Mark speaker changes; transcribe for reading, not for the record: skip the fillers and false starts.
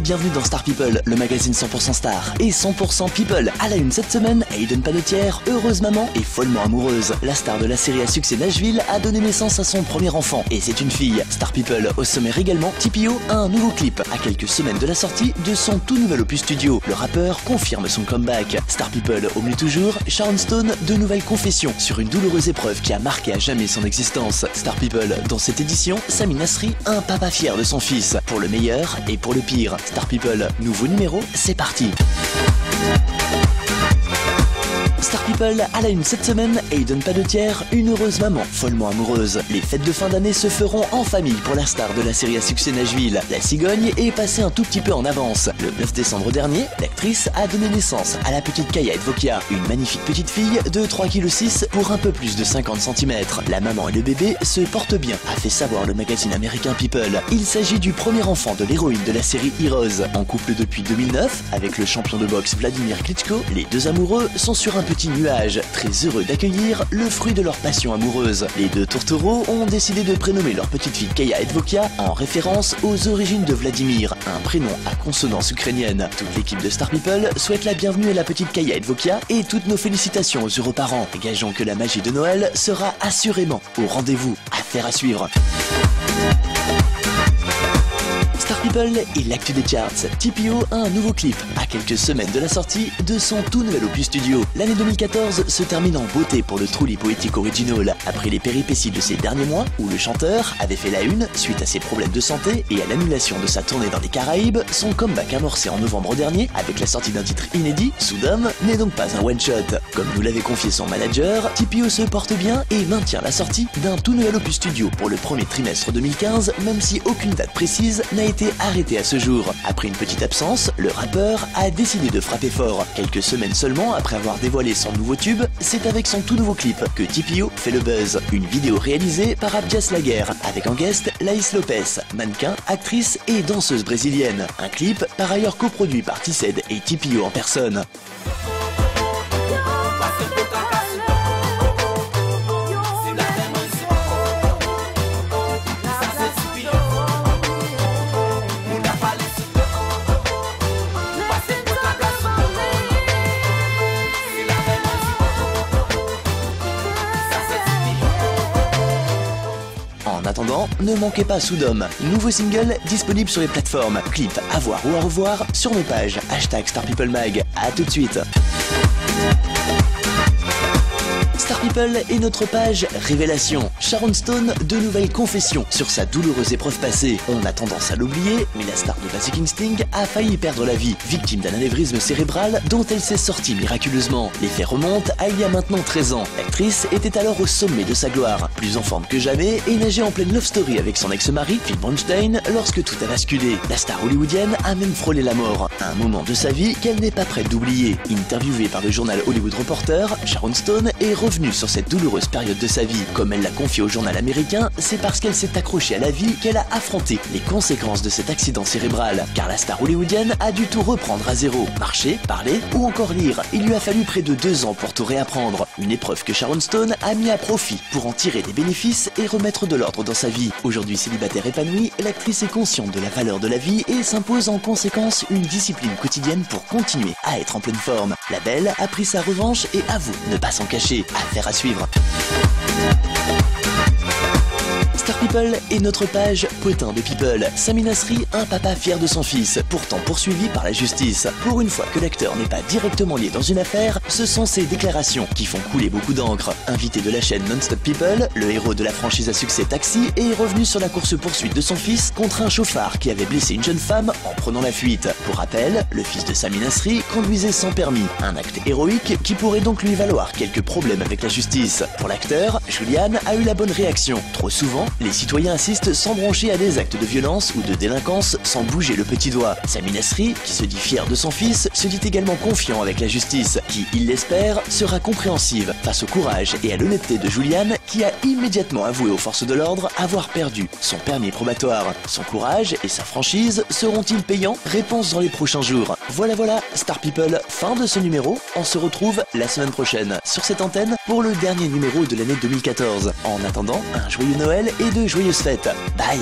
Speaker 1: bienvenue dans Star People, le magazine 100% star et 100% people. À la une cette semaine, Hayden Panettiere, heureuse maman et follement amoureuse. La star de la série à succès Nashville a donné naissance à son premier enfant et c'est une fille. Star People au sommaire également, TPO a un nouveau clip à quelques semaines de la sortie de son tout nouvel opus studio. Le rappeur confirme son comeback. Star People au mieux toujours, Sharon Stone, de nouvelles confessions sur une douloureuse épreuve qui a marqué à jamais son existence. Star People, dans cette édition, Sami Nasri, un papa fier de son fils, pour le meilleur et pour le pire. Star People, nouveau numéro, c'est parti. Star People à la une cette semaine, Hayden Panettiere, une heureuse maman, follement amoureuse. Les fêtes de fin d'année se feront en famille pour la star de la série à succès Nashville. La cigogne est passée un tout petit peu en avance. Le 9 décembre dernier, l'actrice a donné naissance à la petite Kaya Edvokia, une magnifique petite fille de 3,6 kg pour un peu plus de 50 cm. La maman et le bébé se portent bien, a fait savoir le magazine américain People. Il s'agit du premier enfant de l'héroïne de la série Heroes. En couple depuis 2009, avec le champion de boxe Vladimir Klitschko, les deux amoureux sont sur un petit nuage, très heureux d'accueillir le fruit de leur passion amoureuse. Les deux tourtereaux ont décidé de prénommer leur petite fille Kaya Edvokia en référence aux origines de Vladimir, un prénom à consonance ukrainienne. Toute l'équipe de Star People souhaite la bienvenue à la petite Kaya Edvokia et toutes nos félicitations aux heureux parents. Gageons que la magie de Noël sera assurément au rendez-vous. Affaire à suivre. Star People et l'actu des charts. TPO a un nouveau clip à quelques semaines de la sortie de son tout nouvel opus studio. L'année 2014 se termine en beauté pour le Truly Poetic Original. Après les péripéties de ces derniers mois où le chanteur avait fait la une suite à ses problèmes de santé et à l'annulation de sa tournée dans les Caraïbes, son comeback amorcé en novembre dernier avec la sortie d'un titre inédit, Soudom, n'est donc pas un one-shot. Comme nous l'avait confié son manager, TPO se porte bien et maintient la sortie d'un tout nouvel opus studio pour le premier trimestre 2015, même si aucune date précise n'a été arrêté à ce jour. Après une petite absence, le rappeur a décidé de frapper fort. Quelques semaines seulement après avoir dévoilé son nouveau tube, c'est avec son tout nouveau clip que TPO fait le buzz. Une vidéo réalisée par Abdias Laguerre, avec en guest Laïs Lopez, mannequin, actrice et danseuse brésilienne. Un clip par ailleurs coproduit par Tissed et TPO en personne. En attendant, ne manquez pas Soudom, nouveau single disponible sur les plateformes. Clip à voir ou à revoir sur nos pages. #StarPeopleMag. À tout de suite. Star People et notre page Révélation. Sharon Stone, de nouvelles confessions sur sa douloureuse épreuve passée. On a tendance à l'oublier, mais la star de Basic Instinct a failli perdre la vie, victime d'un anévrisme cérébral dont elle s'est sortie miraculeusement. Les faits remontent à il y a maintenant 13 ans. L'actrice était alors au sommet de sa gloire, plus en forme que jamais et nageait en pleine love story avec son ex-mari, Phil Bronstein, lorsque tout a basculé. La star hollywoodienne a même frôlé la mort, un moment de sa vie qu'elle n'est pas prête d'oublier. Interviewée par le journal Hollywood Reporter, Sharon Stone est revenue sur cette douloureuse période de sa vie. Comme elle l'a confié au journal américain, c'est parce qu'elle s'est accrochée à la vie qu'elle a affronté les conséquences de cet accident cérébral. Car la star hollywoodienne a dû tout reprendre à zéro. Marcher, parler ou encore lire. Il lui a fallu près de 2 ans pour tout réapprendre. Une épreuve que Sharon Stone a mis à profit pour en tirer des bénéfices et remettre de l'ordre dans sa vie. Aujourd'hui célibataire épanouie, l'actrice est consciente de la valeur de la vie et s'impose en conséquence une discipline quotidienne pour continuer à être en pleine forme. La belle a pris sa revanche et avoue ne pas s'en cacher. Affaire à suivre. Star People et notre page Potin de People. Sami Nasri, un papa fier de son fils, pourtant poursuivi par la justice. Pour une fois que l'acteur n'est pas directement lié dans une affaire, ce sont ses déclarations qui font couler beaucoup d'encre. Invité de la chaîne Non-Stop People, le héros de la franchise à succès Taxi est revenu sur la course-poursuite de son fils contre un chauffard qui avait blessé une jeune femme en prenant la fuite. Pour rappel, le fils de Sami Nasri conduisait sans permis, un acte héroïque qui pourrait donc lui valoir quelques problèmes avec la justice. Pour l'acteur, Julian a eu la bonne réaction. Trop souvent, les citoyens assistent sans broncher à des actes de violence ou de délinquance sans bouger le petit doigt. Sami Nasri, qui se dit fier de son fils, se dit également confiant avec la justice, qui, il l'espère, sera compréhensive face au courage et à l'honnêteté de Julian, qui a immédiatement avoué aux forces de l'ordre avoir perdu son permis probatoire. Son courage et sa franchise seront-ils payants? Réponse dans les prochains jours. Voilà, Star People, fin de ce numéro. On se retrouve la semaine prochaine sur cette antenne pour le dernier numéro de l'année 2014. En attendant, un joyeux Noël et de joyeuses fêtes. Bye.